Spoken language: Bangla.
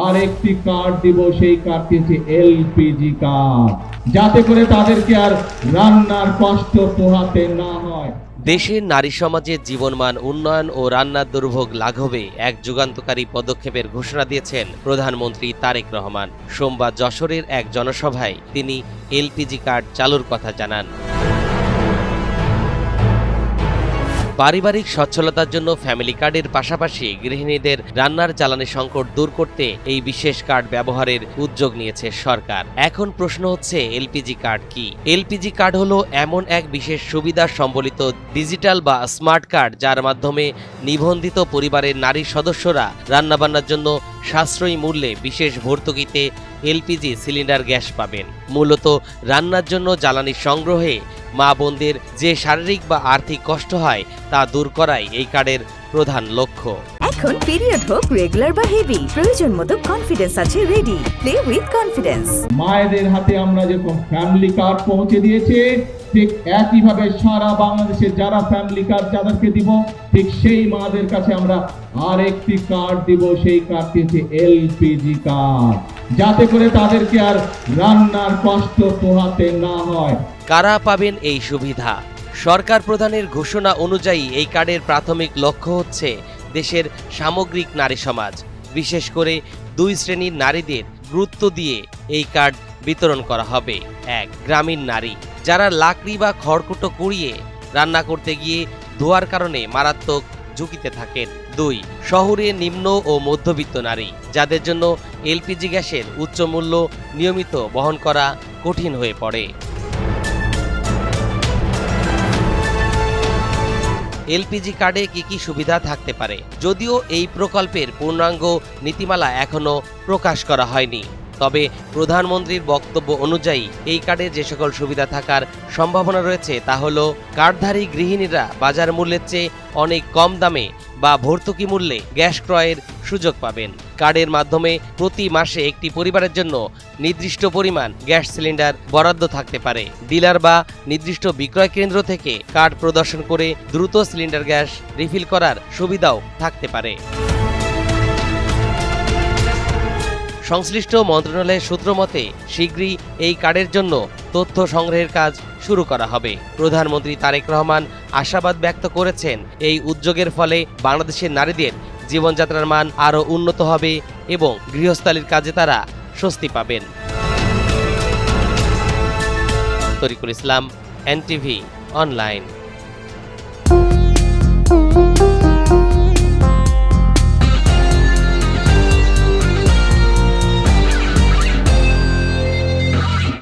আর একটি কার্ড দিব, সেই কার্ডটি হচ্ছে এলপিজি কার্ড, যাতে করে তাদেরকে আর রান্নার কষ্ট পোহাতে না হয়। দেশের নারী সমাজের জীবনমান উন্নয়ন ও রান্নার দুর্ভোগ লাঘবে এক যুগান্তকারী পদক্ষেপের ঘোষণা দিয়েছেন প্রধানমন্ত্রী তারেক রহমান। সোমবার যশোরের এক জনসভায় তিনি এলপিজি কার্ড চালুর কথা জানান। পারিবারিক সচ্ছলতার জন্য ফ্যামিলি কার্ডের পাশাপাশি গৃহিণীদের রান্নার জ্বালানি সংকট দূর করতে এই বিশেষ কার্ড ব্যবহারের উদ্যোগ নিয়েছে সরকার। এখন প্রশ্ন হচ্ছে, এলপিজি কার্ড কি? এলপিজি কার্ড হলো এমন এক বিশেষ সুবিধা সম্বলিত ডিজিটাল বা স্মার্ট কার্ড, যার মাধ্যমে নিবন্ধিত পরিবারের নারী সদস্যরা রান্নাবান্নার জন্য সাশ্রয়ী মূল্যে বিশেষ ভর্তুকিতে এলপিজি সিলিন্ডার গ্যাস পাবেন। মূলত রান্নার জন্য জ্বালানি সংগ্রহে মা বোনদের যে শারীরিক বা আর্থিক কষ্ট হয় তা দূর করাই এই কার্ডের প্রধান লক্ষ্য। এখন পিরিয়ড হোক রেগুলার বা হেভি, প্রয়োজন মতো কনফিডেন্স আছে রেডি। Play with confidence. মায়েদের হাতে আমরা যেরকম ফ্যামিলি কার্ড পৌঁছে দিয়েছি, ঠিক একইভাবে সারা বাংলাদেশে যারা ফ্যামিলি কার্ড যাদেরকে দিব, ঠিক সেই মাদের কাছে আমরা আর একটি কার্ড দিব, সেই কার্ডটি হচ্ছে এলপিজি কার্ড, যাতে করে তাদেরকে আর রান্নার কষ্ট পোহাতে না হয়। কারা পাবেন এই সুবিধা? সরকার প্রধানের ঘোষণা অনুযায়ী এই কার্ডের প্রাথমিক লক্ষ্য হচ্ছে দেশের সামগ্রিক নারী সমাজ, বিশেষ করে দুই শ্রেণীর নারীদের গুরুত্ব দিয়ে এই কার্ড বিতরণ করা হবে। ১. গ্রামীণ নারী, যারা লাকড়ি বা খড়কুটো কুড়িয়ে রান্না করতে গিয়ে ধোয়ার কারণে মারাত্মক ঝুঁকিতে থাকেন। ২. শহুরে নিম্ন ও মধ্যবিত্ত নারী, যাদের জন্য এলপিজি গ্যাসের উচ্চ মূল্য নিয়মিত বহন করা কঠিন হয়ে পড়ে। এলপিজি কার্ডে কি কি সুবিধা থাকতে পারে? যদিও এই প্রকল্পের পূর্ণাঙ্গ নীতিমালা এখনো প্রকাশ করা হয়নি, তবে প্রধানমন্ত্রীর বক্তব্য অনুযায়ী এই কার্ডে যে সকল সুবিধা থাকার সম্ভাবনা রয়েছে তা হলো, কার্ডধারী গৃহিণীরা বাজার মূল্যের চেয়ে অনেক কম দামে বা ভর্তুকি মূল্যে গ্যাস ক্রয়ের সুযোগ পাবেন। কার্ডের মাধ্যমে প্রতি মাসে একটি পরিবারের জন্য নির্দিষ্ট পরিমাণ গ্যাস সিলিন্ডার বরাদ্দ থাকতে পারে। ডিলার বা নির্দিষ্ট বিক্রয় কেন্দ্র থেকে কার্ড প্রদর্শন করে দ্রুত সিলিন্ডার গ্যাস রিফিল করার সুবিধাও থাকতে পারে। সংশ্লিষ্ট মন্ত্রণালয়ের সূত্র মতে শীঘ্রই এই কার্ডের জন্য তথ্য সংগ্রহের কাজ শুরু করা হবে। প্রধানমন্ত্রী তারেক রহমান আশাবাদ ব্যক্ত করেছেন, এই উদ্যোগের ফলে বাংলাদেশের নারীদের জীবনযাত্রার মান আরও উন্নত হবে এবং গৃহস্থালির কাজে তারা স্বস্তি পাবেন। তরিকুল ইসলাম, এনটিভি অনলাইন।